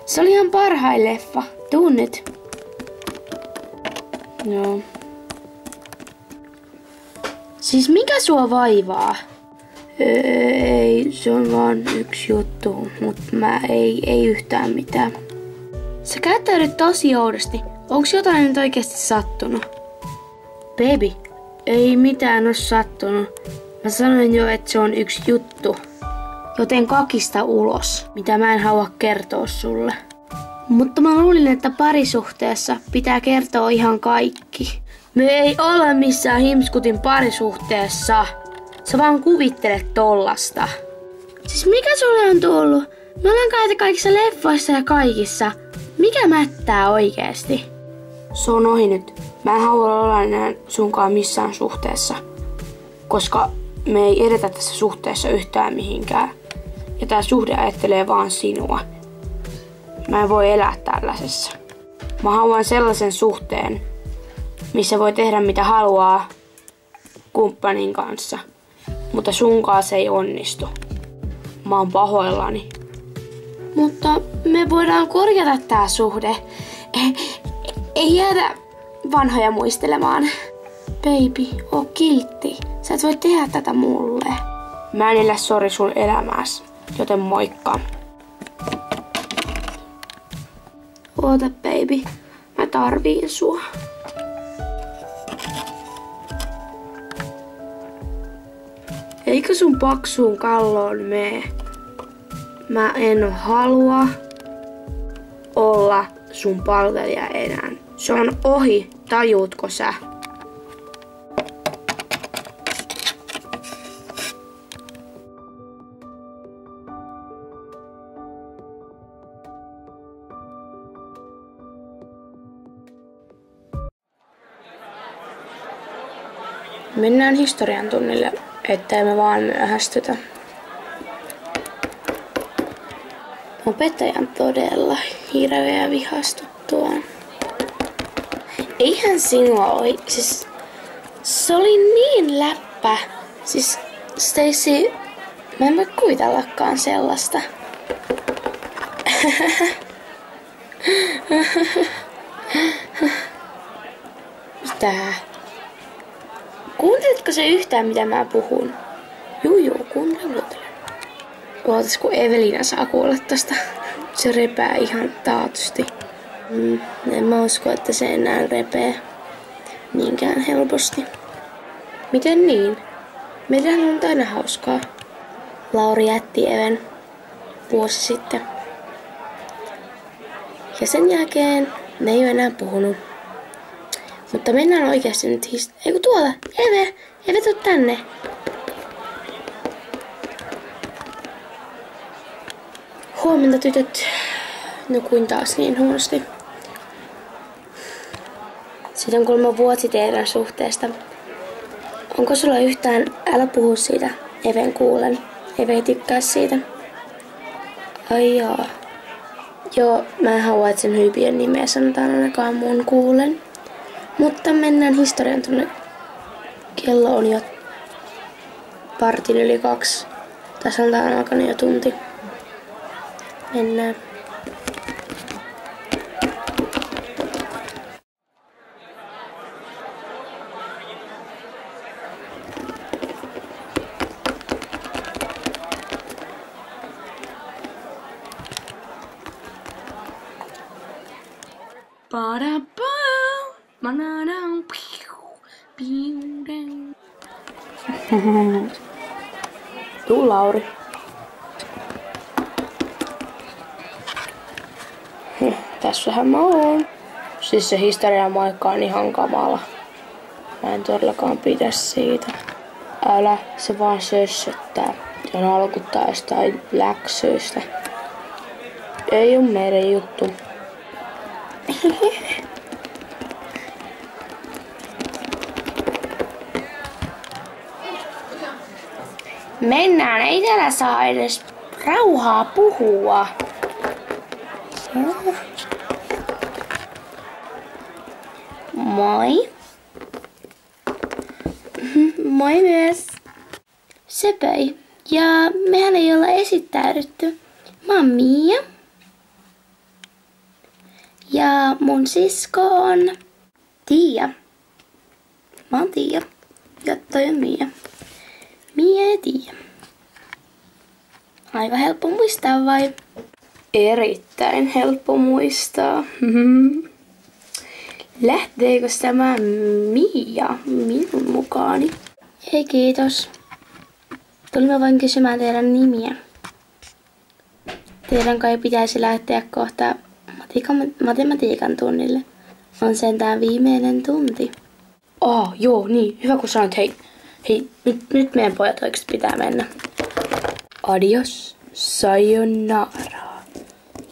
Se oli ihan parhain leffa. Tuu nyt. Joo. Siis mikä sua vaivaa? Ei, se on vaan yksi juttu, mutta ei yhtään mitään. Sä käyttäydyt tosi oudosti. Onks jotain nyt oikeesti sattunut? Baby, ei mitään oo sattunut. Mä sanoin jo, että se on yksi juttu. Joten kakista ulos, mitä mä en halua kertoa sulle. Mutta mä luulin, että parisuhteessa pitää kertoa ihan kaikki. Me ei olla missään himskutin parisuhteessa. Sä vaan kuvittelet tollasta. Siis mikä sulle on tullut? Me ollaan käyty kaikissa leffoissa ja kaikissa. Mikä mättää oikeesti? Se on ohi nyt. Mä en halua olla enää sunkaan missään suhteessa. Koska me ei edetä tässä suhteessa yhtään mihinkään. Ja tää suhde ajattelee vaan sinua. Mä en voi elää tällaisessa. Mä haluan sellaisen suhteen, missä voi tehdä mitä haluaa kumppanin kanssa. Mutta sunkaan se ei onnistu. Mä oon pahoillani. Mutta me voidaan korjata tää suhde. Ei jäädä vanhoja muistelemaan. Baby, oo kiltti. Sä et voi tehdä tätä mulle. Mä en elä sori sun elämääs, joten moikka. Oota, baby. Mä tarviin sua. Eikö sun paksuun kalloon mee? Mä en halua olla sun palvelija enää. Se on ohi, tajuutko sä? Mennään historian tunnille, ettei me vaan myöhästytä. Opettajan todella hirveä vihastuttuaan. Eihän sinua oi... Siis... Se oli niin läppä. Siis... Stacy... Mä en voi kuvitellakaan sellaista. Mitä? Kuunteletko se yhtään, mitä mä puhun? Juu, kuuntelen. Ootas, kun Evelina saa kuulla tosta. Se repää ihan taatusti. En mä usko, että se enää repee niinkään helposti. Miten niin? Meillähän on aina hauskaa. Lauri jätti Even vuosi sitten. Ja sen jälkeen ne ei ole enää puhunut. Mutta mennään oikeasti nyt Eiku tuolla! Eve, tuu tänne! Huomenta tytöt. Nukuin taas niin huonosti. Siitä on 3 vuosi teidän suhteesta. Onko sulla yhtään, älä puhu siitä, Even kuulen. Eve ei tykkää siitä. Ai jaa. Joo, mä en halua, että sen hyypiön nimeä sanotaan ainakaan mun kuulen. Mutta mennään historian tunne. Kello on jo 2:15. Tasalta on alkanut jo tunti. Mennään. Tuu, Lauri. Tässähän mä oon. Siis se historian moikka on ihan kamala. Mä en todellakaan pidä siitä. Älä, se vaan sössöttää. Ja nalkuttaa jostain läksyistä. Ei oo meidän juttu. Mennään, ei täällä saa edes rauhaa puhua. Moi. Moi myös. Sepei. Ja mehän ei olla esittäydytty. Mä oon Mia. Ja mun sisko on Tiia. Mä oon Tiia. Ja toi on Mia. Mia ja Tiia. Aika helppo muistaa vai? Erittäin helppo muistaa. Lähteekö tämä Mia minun mukaani? Ei kiitos. Tulimme vain kysymään teidän nimiä. Teidän kai pitäisi lähteä kohta matematiikan tunnille. On sentään viimeinen tunti. Joo, niin. Hyvä kun sanoit. Hei, nyt meidän pojat oikeasti pitää mennä. Adios, sayonara.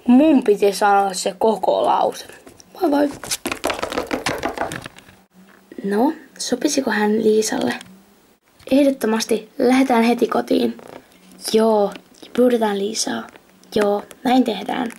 Mun piti sanoa se koko lause. Moi. No, sopisiko hän Liisalle? Ehdottomasti, lähdetään heti kotiin. Joo, pyydetään Liisaa. Joo, näin tehdään.